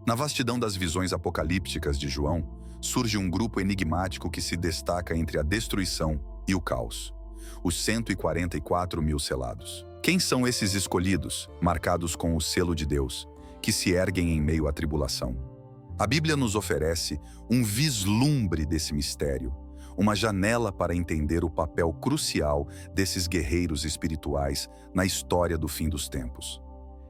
Na vastidão das visões apocalípticas de João, surge um grupo enigmático que se destaca entre a destruição e o caos: os 144 mil selados. Quem são esses escolhidos, marcados com o selo de Deus, que se erguem em meio à tribulação? A Bíblia nos oferece um vislumbre desse mistério, uma janela para entender o papel crucial desses guerreiros espirituais na história do fim dos tempos.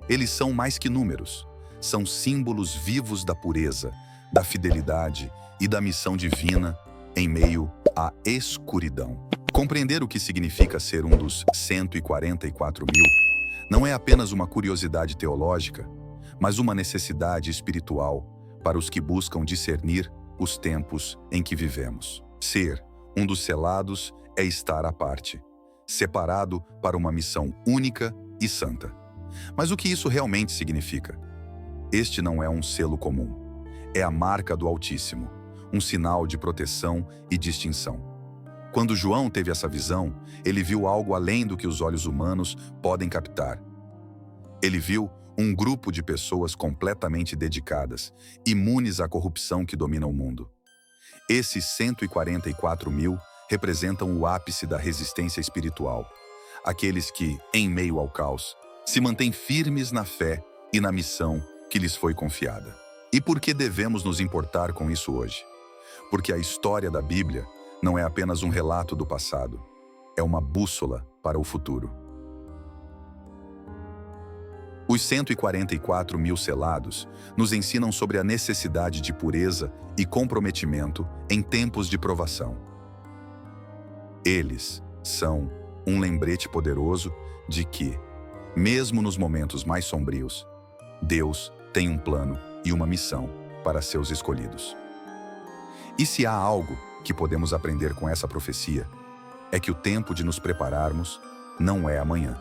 Eles são mais que números, são símbolos vivos da pureza, da fidelidade e da missão divina em meio à escuridão. Compreender o que significa ser um dos 144 mil não é apenas uma curiosidade teológica, mas uma necessidade espiritual para os que buscam discernir os tempos em que vivemos. Ser um dos selados é estar à parte, separado para uma missão única e santa. Mas o que isso realmente significa? Este não é um selo comum. É a marca do Altíssimo, um sinal de proteção e distinção. Quando João teve essa visão, ele viu algo além do que os olhos humanos podem captar. Ele viu um grupo de pessoas completamente dedicadas, imunes à corrupção que domina o mundo. Esses 144 mil representam o ápice da resistência espiritual, aqueles que, em meio ao caos, se mantêm firmes na fé e na missão que lhes foi confiada. E por que devemos nos importar com isso hoje? Porque a história da Bíblia não é apenas um relato do passado, é uma bússola para o futuro. Os 144 mil selados nos ensinam sobre a necessidade de pureza e comprometimento em tempos de provação. Eles são um lembrete poderoso de que, mesmo nos momentos mais sombrios, Deus tem um plano e uma missão para seus escolhidos. E se há algo que podemos aprender com essa profecia, é que o tempo de nos prepararmos não é amanhã,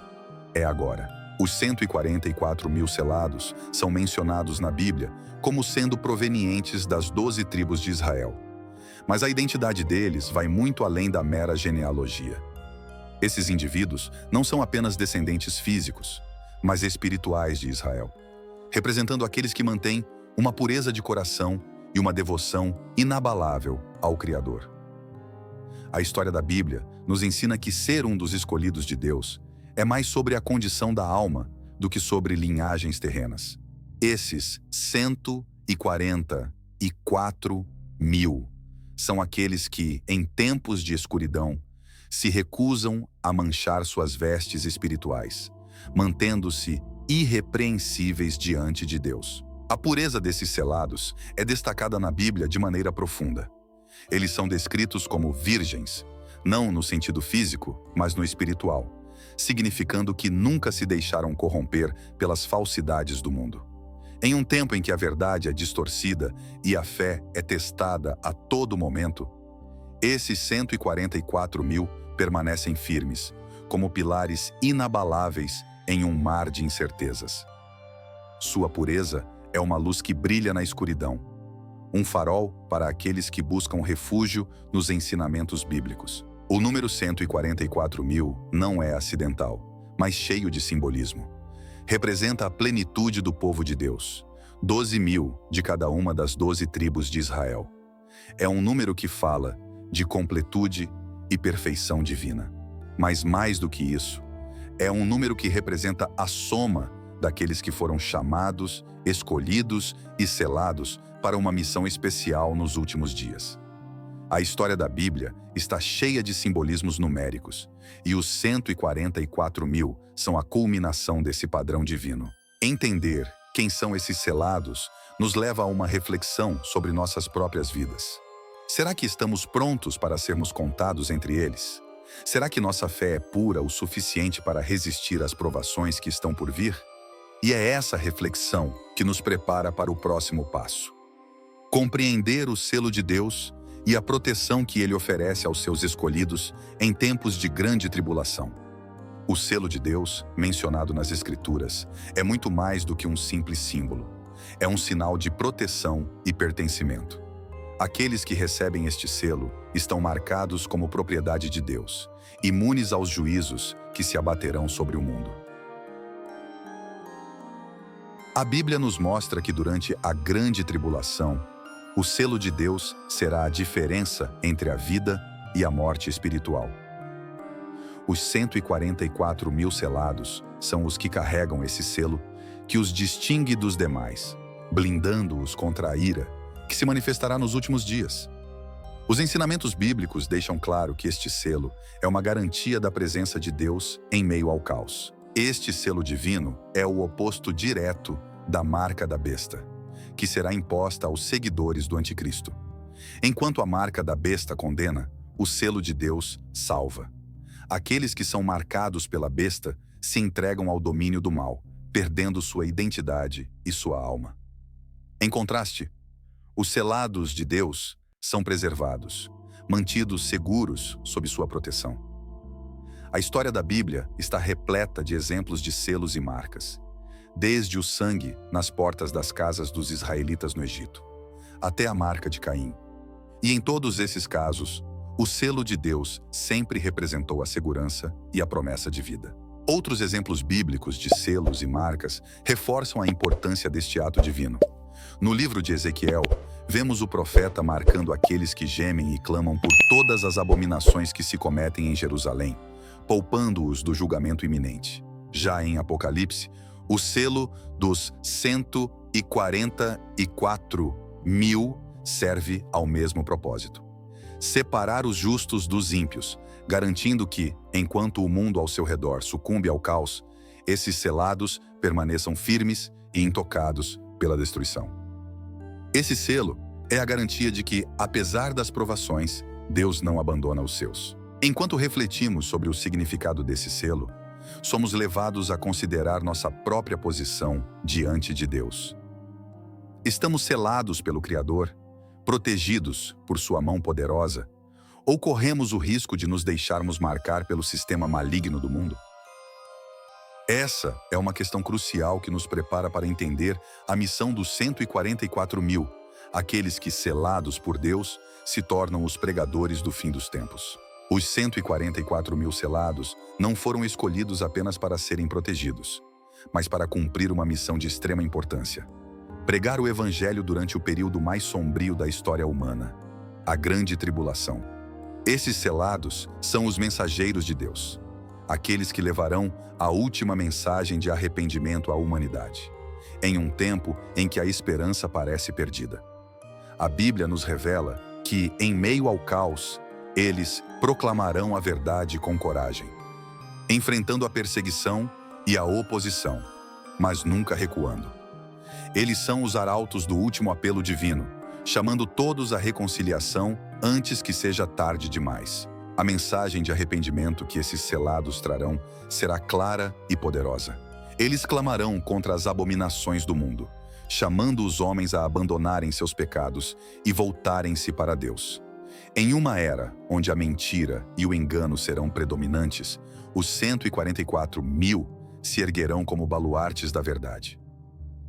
é agora. Os 144 mil selados são mencionados na Bíblia como sendo provenientes das 12 tribos de Israel. Mas a identidade deles vai muito além da mera genealogia. Esses indivíduos não são apenas descendentes físicos, mas espirituais de Israel, representando aqueles que mantêm uma pureza de coração e uma devoção inabalável ao Criador. A história da Bíblia nos ensina que ser um dos escolhidos de Deus é mais sobre a condição da alma do que sobre linhagens terrenas. Esses 144 mil são aqueles que, em tempos de escuridão, se recusam a manchar suas vestes espirituais, mantendo-se irrepreensíveis diante de Deus. A pureza desses selados é destacada na Bíblia de maneira profunda. Eles são descritos como virgens, não no sentido físico, mas no espiritual, significando que nunca se deixaram corromper pelas falsidades do mundo. Em um tempo em que a verdade é distorcida e a fé é testada a todo momento, esses 144 mil permanecem firmes, como pilares inabaláveis em um mar de incertezas. Sua pureza é uma luz que brilha na escuridão, um farol para aqueles que buscam refúgio nos ensinamentos bíblicos. O número 144 mil não é acidental, mas cheio de simbolismo. Representa a plenitude do povo de Deus, 12 mil de cada uma das 12 tribos de Israel. É um número que fala de completude e perfeição divina. Mas mais do que isso, é um número que representa a soma daqueles que foram chamados, escolhidos e selados para uma missão especial nos últimos dias. A história da Bíblia está cheia de simbolismos numéricos, e os 144 mil são a culminação desse padrão divino. Entender quem são esses selados nos leva a uma reflexão sobre nossas próprias vidas. Será que estamos prontos para sermos contados entre eles? Será que nossa fé é pura o suficiente para resistir às provações que estão por vir? E é essa reflexão que nos prepara para o próximo passo. Compreender o selo de Deus e a proteção que Ele oferece aos seus escolhidos em tempos de grande tribulação. O selo de Deus, mencionado nas Escrituras, é muito mais do que um simples símbolo. É um sinal de proteção e pertencimento. Aqueles que recebem este selo estão marcados como propriedade de Deus, imunes aos juízos que se abaterão sobre o mundo. A Bíblia nos mostra que durante a grande tribulação, o selo de Deus será a diferença entre a vida e a morte espiritual. Os 144 mil selados são os que carregam esse selo que os distingue dos demais, blindando-os contra a ira que se manifestará nos últimos dias. Os ensinamentos bíblicos deixam claro que este selo é uma garantia da presença de Deus em meio ao caos. Este selo divino é o oposto direto da marca da besta, que será imposta aos seguidores do anticristo. Enquanto a marca da besta condena, o selo de Deus salva. Aqueles que são marcados pela besta se entregam ao domínio do mal, perdendo sua identidade e sua alma. Em contraste, os selados de Deus são preservados, mantidos seguros sob sua proteção. A história da Bíblia está repleta de exemplos de selos e marcas, desde o sangue nas portas das casas dos israelitas no Egito, até a marca de Caim. E em todos esses casos, o selo de Deus sempre representou a segurança e a promessa de vida. Outros exemplos bíblicos de selos e marcas reforçam a importância deste ato divino. No livro de Ezequiel, vemos o profeta marcando aqueles que gemem e clamam por todas as abominações que se cometem em Jerusalém, poupando-os do julgamento iminente. Já em Apocalipse, o selo dos 144 mil serve ao mesmo propósito: separar os justos dos ímpios, garantindo que, enquanto o mundo ao seu redor sucumbe ao caos, esses selados permaneçam firmes e intocados pela destruição. Esse selo é a garantia de que, apesar das provações, Deus não abandona os seus. Enquanto refletimos sobre o significado desse selo, somos levados a considerar nossa própria posição diante de Deus. Estamos selados pelo Criador, protegidos por sua mão poderosa, ou corremos o risco de nos deixarmos marcar pelo sistema maligno do mundo? Essa é uma questão crucial que nos prepara para entender a missão dos 144 mil, aqueles que, selados por Deus, se tornam os pregadores do fim dos tempos. Os 144 mil selados não foram escolhidos apenas para serem protegidos, mas para cumprir uma missão de extrema importância: pregar o Evangelho durante o período mais sombrio da história humana, a Grande Tribulação. Esses selados são os mensageiros de Deus, aqueles que levarão a última mensagem de arrependimento à humanidade, em um tempo em que a esperança parece perdida. A Bíblia nos revela que, em meio ao caos, eles proclamarão a verdade com coragem, enfrentando a perseguição e a oposição, mas nunca recuando. Eles são os arautos do último apelo divino, chamando todos à reconciliação antes que seja tarde demais. A mensagem de arrependimento que esses selados trarão será clara e poderosa. Eles clamarão contra as abominações do mundo, chamando os homens a abandonarem seus pecados e voltarem-se para Deus. Em uma era onde a mentira e o engano serão predominantes, os 144 mil se erguerão como baluartes da verdade.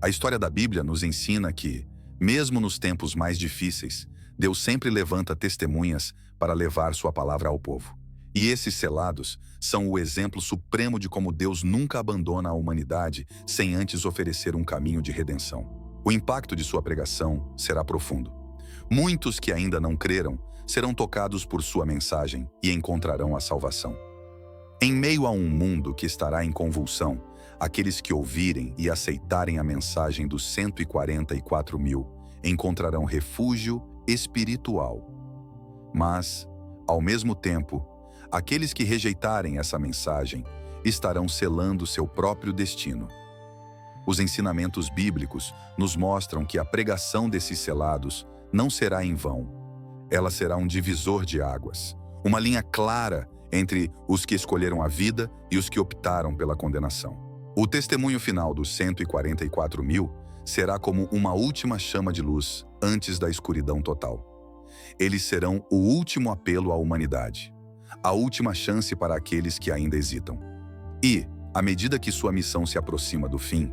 A história da Bíblia nos ensina que, mesmo nos tempos mais difíceis, Deus sempre levanta testemunhas para levar sua palavra ao povo. E esses selados são o exemplo supremo de como Deus nunca abandona a humanidade sem antes oferecer um caminho de redenção. O impacto de sua pregação será profundo. Muitos que ainda não creram serão tocados por sua mensagem e encontrarão a salvação. Em meio a um mundo que estará em convulsão, aqueles que ouvirem e aceitarem a mensagem dos 144 mil encontrarão refúgio espiritual. Mas, ao mesmo tempo, aqueles que rejeitarem essa mensagem estarão selando seu próprio destino. Os ensinamentos bíblicos nos mostram que a pregação desses selados não será em vão. Ela será um divisor de águas, uma linha clara entre os que escolheram a vida e os que optaram pela condenação. O testemunho final dos 144 mil será como uma última chama de luz antes da escuridão total. Eles serão o último apelo à humanidade, a última chance para aqueles que ainda hesitam. E, à medida que sua missão se aproxima do fim,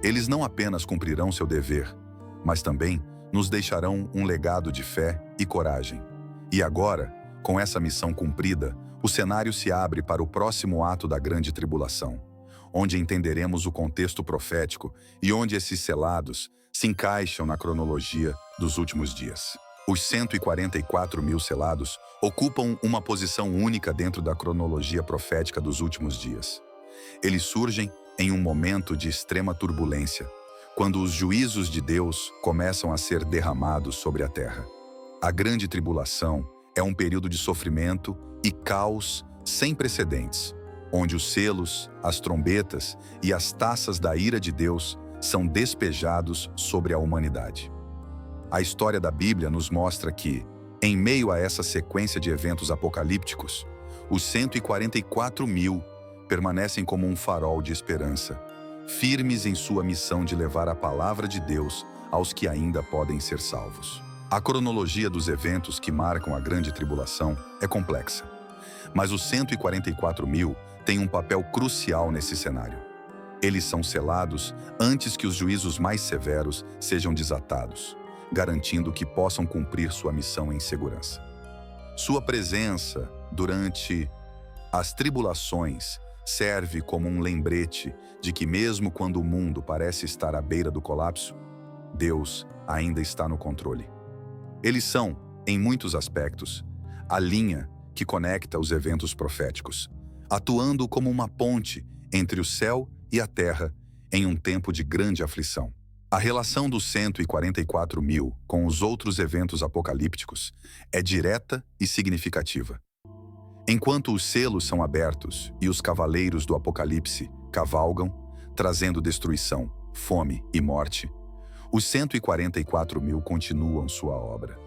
eles não apenas cumprirão seu dever, mas também nos deixarão um legado de fé e coragem. E agora, com essa missão cumprida, o cenário se abre para o próximo ato da Grande Tribulação, onde entenderemos o contexto profético e onde esses selados se encaixam na cronologia dos últimos dias. Os 144 mil selados ocupam uma posição única dentro da cronologia profética dos últimos dias. Eles surgem em um momento de extrema turbulência, quando os juízos de Deus começam a ser derramados sobre a terra. A grande tribulação é um período de sofrimento e caos sem precedentes, onde os selos, as trombetas e as taças da ira de Deus são despejados sobre a humanidade. A história da Bíblia nos mostra que, em meio a essa sequência de eventos apocalípticos, os 144 mil permanecem como um farol de esperança, firmes em sua missão de levar a palavra de Deus aos que ainda podem ser salvos. A cronologia dos eventos que marcam a grande tribulação é complexa, mas os 144 mil têm um papel crucial nesse cenário. Eles são selados antes que os juízos mais severos sejam desatados, garantindo que possam cumprir sua missão em segurança. Sua presença durante as tribulações serve como um lembrete de que mesmo quando o mundo parece estar à beira do colapso, Deus ainda está no controle. Eles são, em muitos aspectos, a linha que conecta os eventos proféticos, atuando como uma ponte entre o céu e a terra em um tempo de grande aflição. A relação dos 144 mil com os outros eventos apocalípticos é direta e significativa. Enquanto os selos são abertos e os cavaleiros do Apocalipse cavalgam, trazendo destruição, fome e morte, os 144 mil continuam sua obra.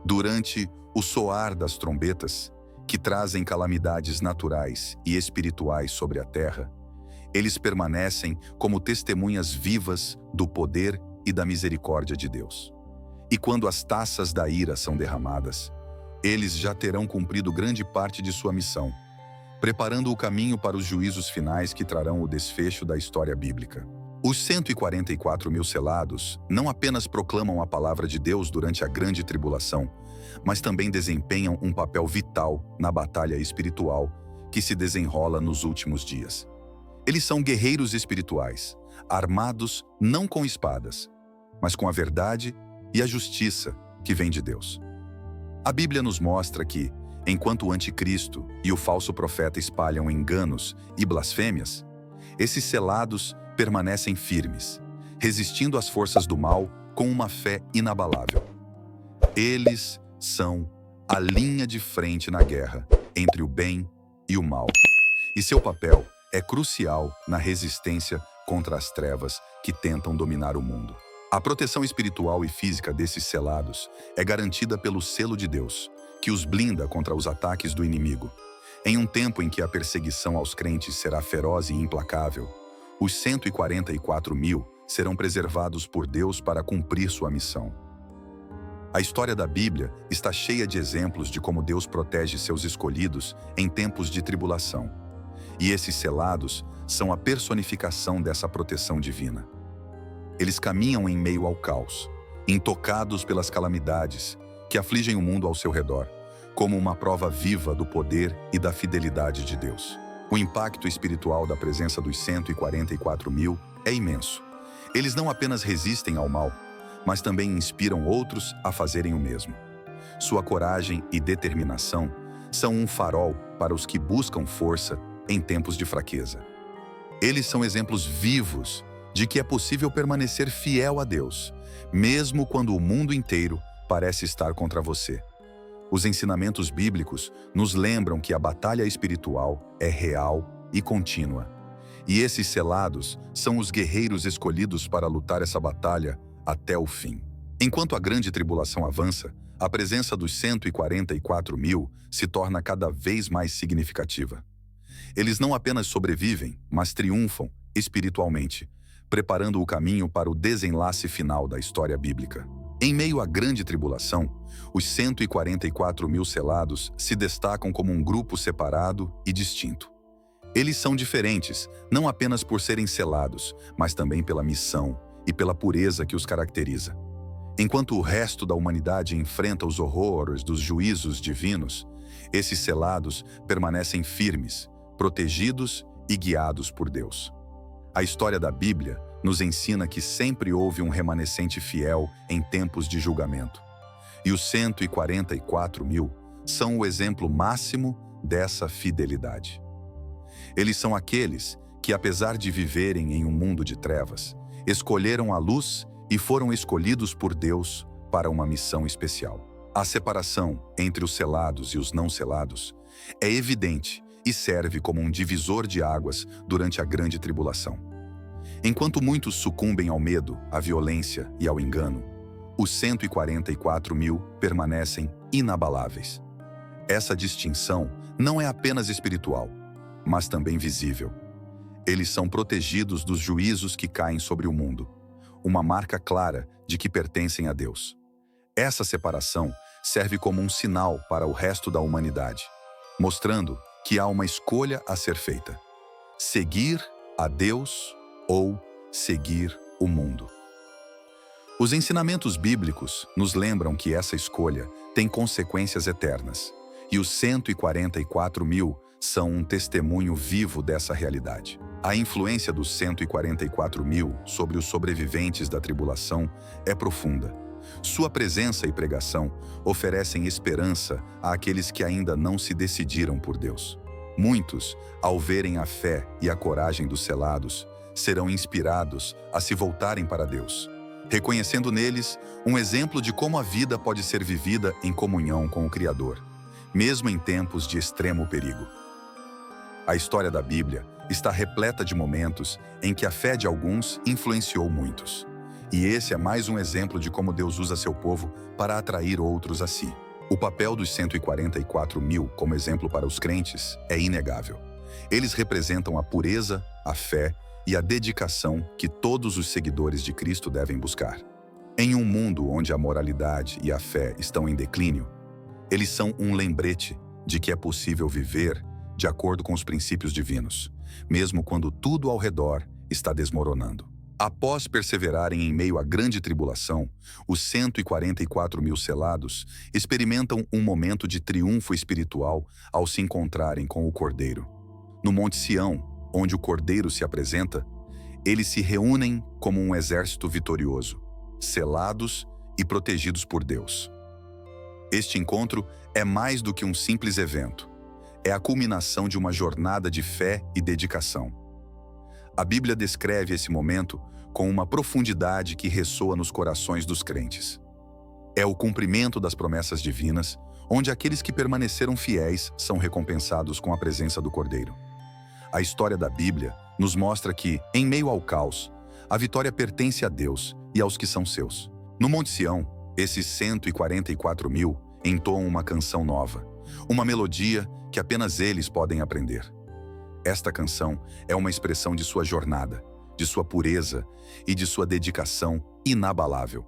Durante o soar das trombetas, que trazem calamidades naturais e espirituais sobre a terra, eles permanecem como testemunhas vivas do poder e da misericórdia de Deus. E quando as taças da ira são derramadas, eles já terão cumprido grande parte de sua missão, preparando o caminho para os juízos finais que trarão o desfecho da história bíblica. Os 144 mil selados não apenas proclamam a palavra de Deus durante a grande tribulação, mas também desempenham um papel vital na batalha espiritual que se desenrola nos últimos dias. Eles são guerreiros espirituais, armados não com espadas, mas com a verdade e a justiça que vem de Deus. A Bíblia nos mostra que, enquanto o anticristo e o falso profeta espalham enganos e blasfêmias, esses selados permanecem firmes, resistindo às forças do mal com uma fé inabalável. Eles são a linha de frente na guerra entre o bem e o mal, e seu papel é crucial na resistência contra as trevas que tentam dominar o mundo. A proteção espiritual e física desses selados é garantida pelo selo de Deus, que os blinda contra os ataques do inimigo. Em um tempo em que a perseguição aos crentes será feroz e implacável, os 144 mil serão preservados por Deus para cumprir sua missão. A história da Bíblia está cheia de exemplos de como Deus protege seus escolhidos em tempos de tribulação. E esses selados são a personificação dessa proteção divina. Eles caminham em meio ao caos, intocados pelas calamidades que afligem o mundo ao seu redor, como uma prova viva do poder e da fidelidade de Deus. O impacto espiritual da presença dos 144 mil é imenso. Eles não apenas resistem ao mal, mas também inspiram outros a fazerem o mesmo. Sua coragem e determinação são um farol para os que buscam força em tempos de fraqueza. Eles são exemplos vivos de que é possível permanecer fiel a Deus, mesmo quando o mundo inteiro parece estar contra você. Os ensinamentos bíblicos nos lembram que a batalha espiritual é real e contínua. E esses selados são os guerreiros escolhidos para lutar essa batalha até o fim. Enquanto a grande tribulação avança, a presença dos 144 mil se torna cada vez mais significativa. Eles não apenas sobrevivem, mas triunfam espiritualmente, preparando o caminho para o desenlace final da história bíblica. Em meio à grande tribulação, os 144 mil selados se destacam como um grupo separado e distinto. Eles são diferentes, não apenas por serem selados, mas também pela missão e pela pureza que os caracteriza. Enquanto o resto da humanidade enfrenta os horrores dos juízos divinos, esses selados permanecem firmes, protegidos e guiados por Deus. A história da Bíblia nos ensina que sempre houve um remanescente fiel em tempos de julgamento. E os 144.000 são o exemplo máximo dessa fidelidade. Eles são aqueles que, apesar de viverem em um mundo de trevas, escolheram a luz e foram escolhidos por Deus para uma missão especial. A separação entre os selados e os não selados é evidente e serve como um divisor de águas durante a grande tribulação. Enquanto muitos sucumbem ao medo, à violência e ao engano, os 144.000 permanecem inabaláveis. Essa distinção não é apenas espiritual, mas também visível. Eles são protegidos dos juízos que caem sobre o mundo, uma marca clara de que pertencem a Deus. Essa separação serve como um sinal para o resto da humanidade, mostrando que há uma escolha a ser feita: seguir a Deus ou seguir o mundo. Os ensinamentos bíblicos nos lembram que essa escolha tem consequências eternas, e os 144.000 são um testemunho vivo dessa realidade. A influência dos 144.000 sobre os sobreviventes da tribulação é profunda. Sua presença e pregação oferecem esperança àqueles que ainda não se decidiram por Deus. Muitos, ao verem a fé e a coragem dos selados, serão inspirados a se voltarem para Deus, reconhecendo neles um exemplo de como a vida pode ser vivida em comunhão com o Criador, mesmo em tempos de extremo perigo. A história da Bíblia está repleta de momentos em que a fé de alguns influenciou muitos. E esse é mais um exemplo de como Deus usa seu povo para atrair outros a si. O papel dos 144.000 como exemplo para os crentes é inegável. Eles representam a pureza, a fé e a dedicação que todos os seguidores de Cristo devem buscar. Em um mundo onde a moralidade e a fé estão em declínio, eles são um lembrete de que é possível viver de acordo com os princípios divinos, mesmo quando tudo ao redor está desmoronando. Após perseverarem em meio à grande tribulação, os 144.000 selados experimentam um momento de triunfo espiritual ao se encontrarem com o Cordeiro. No Monte Sião, onde o Cordeiro se apresenta, eles se reúnem como um exército vitorioso, selados e protegidos por Deus. Este encontro é mais do que um simples evento. É a culminação de uma jornada de fé e dedicação. A Bíblia descreve esse momento com uma profundidade que ressoa nos corações dos crentes. É o cumprimento das promessas divinas, onde aqueles que permaneceram fiéis são recompensados com a presença do Cordeiro. A história da Bíblia nos mostra que, em meio ao caos, a vitória pertence a Deus e aos que são seus. No Monte Sião, esses 144.000 entoam uma canção nova, uma melodia que apenas eles podem aprender. Esta canção é uma expressão de sua jornada, de sua pureza e de sua dedicação inabalável.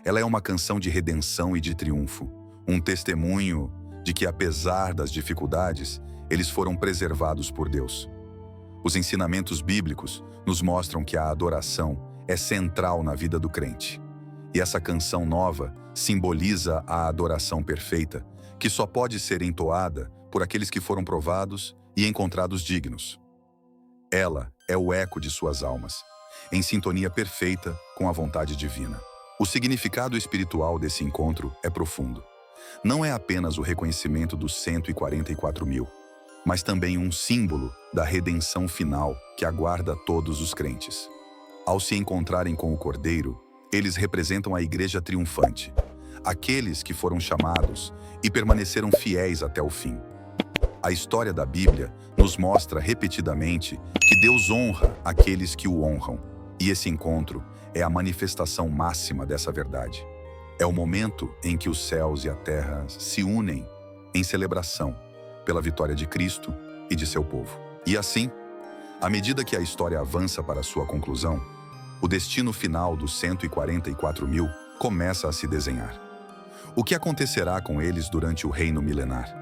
Ela é uma canção de redenção e de triunfo, um testemunho de que, apesar das dificuldades, eles foram preservados por Deus. Os ensinamentos bíblicos nos mostram que a adoração é central na vida do crente. E essa canção nova simboliza a adoração perfeita, que só pode ser entoada por aqueles que foram provados e encontrados dignos. Ela é o eco de suas almas, em sintonia perfeita com a vontade divina. O significado espiritual desse encontro é profundo. Não é apenas o reconhecimento dos 144.000, mas também um símbolo da redenção final que aguarda todos os crentes. Ao se encontrarem com o Cordeiro, eles representam a Igreja triunfante, aqueles que foram chamados e permaneceram fiéis até o fim. A história da Bíblia nos mostra repetidamente que Deus honra aqueles que o honram, e esse encontro é a manifestação máxima dessa verdade. É o momento em que os céus e a terra se unem em celebração pela vitória de Cristo e de seu povo. E assim, à medida que a história avança para sua conclusão, o destino final dos 144.000 começa a se desenhar. O que acontecerá com eles durante o reino milenar?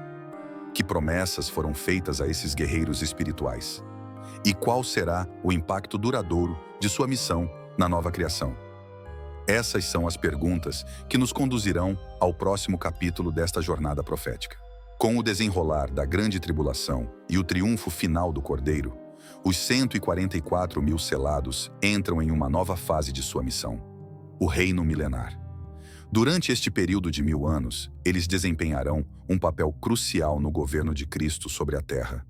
Que promessas foram feitas a esses guerreiros espirituais? E qual será o impacto duradouro de sua missão na nova criação? Essas são as perguntas que nos conduzirão ao próximo capítulo desta jornada profética. Com o desenrolar da grande tribulação e o triunfo final do Cordeiro, Os 144 mil selados entram em uma nova fase de sua missão, o reino milenar. Durante este período de 1000 anos, eles desempenharão um papel crucial no governo de Cristo sobre a Terra.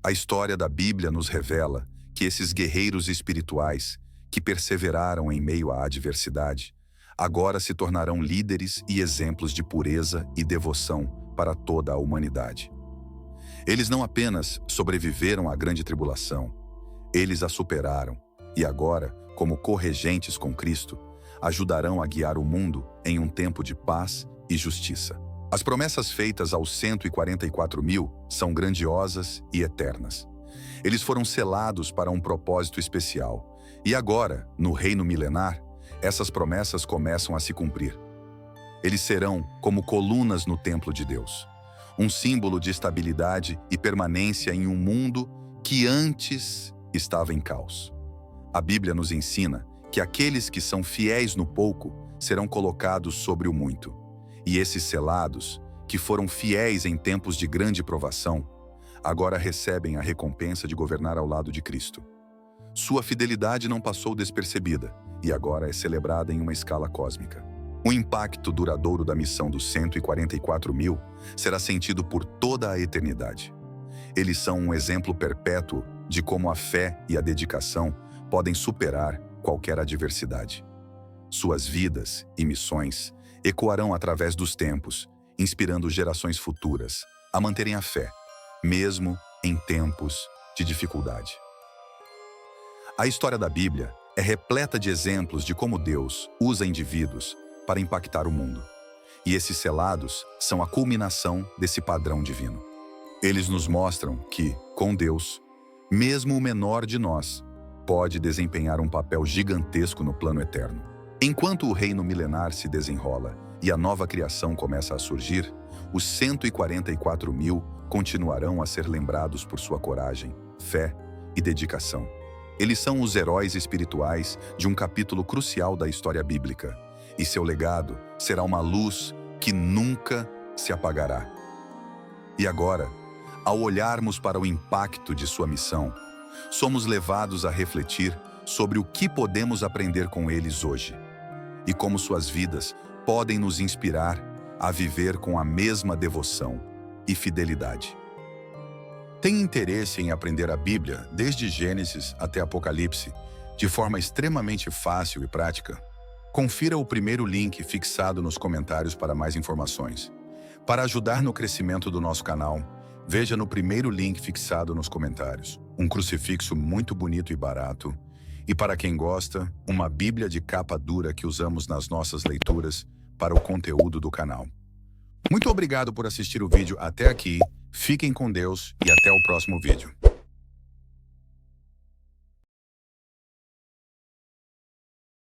A história da Bíblia nos revela que esses guerreiros espirituais, que perseveraram em meio à adversidade, agora se tornarão líderes e exemplos de pureza e devoção para toda a humanidade. Eles não apenas sobreviveram à grande tribulação, eles a superaram e agora, como corregentes com Cristo, ajudarão a guiar o mundo em um tempo de paz e justiça. As promessas feitas aos 144 mil são grandiosas e eternas. Eles foram selados para um propósito especial e agora, no reino milenar, essas promessas começam a se cumprir. Eles serão como colunas no templo de Deus, um símbolo de estabilidade e permanência em um mundo que antes estava em caos. A Bíblia nos ensina que aqueles que são fiéis no pouco serão colocados sobre o muito. E esses selados, que foram fiéis em tempos de grande provação, agora recebem a recompensa de governar ao lado de Cristo. Sua fidelidade não passou despercebida e agora é celebrada em uma escala cósmica. O impacto duradouro da missão dos 144 mil será sentido por toda a eternidade. Eles são um exemplo perpétuo de como a fé e a dedicação podem superar qualquer adversidade. Suas vidas e missões ecoarão através dos tempos, inspirando gerações futuras a manterem a fé, mesmo em tempos de dificuldade. A história da Bíblia é repleta de exemplos de como Deus usa indivíduos para impactar o mundo. E esses selados são a culminação desse padrão divino. Eles nos mostram que, com Deus, mesmo o menor de nós pode desempenhar um papel gigantesco no plano eterno. Enquanto o reino milenar se desenrola e a nova criação começa a surgir, os 144 mil continuarão a ser lembrados por sua coragem, fé e dedicação. Eles são os heróis espirituais de um capítulo crucial da história bíblica, e seu legado será uma luz que nunca se apagará. E agora, ao olharmos para o impacto de sua missão, somos levados a refletir sobre o que podemos aprender com eles hoje e como suas vidas podem nos inspirar a viver com a mesma devoção e fidelidade. Tem interesse em aprender a Bíblia desde Gênesis até Apocalipse de forma extremamente fácil e prática? Confira o primeiro link fixado nos comentários para mais informações. Para ajudar no crescimento do nosso canal, veja no primeiro link fixado nos comentários. Um crucifixo muito bonito e barato. E para quem gosta, uma Bíblia de capa dura que usamos nas nossas leituras para o conteúdo do canal. Muito obrigado por assistir o vídeo até aqui. Fiquem com Deus e até o próximo vídeo.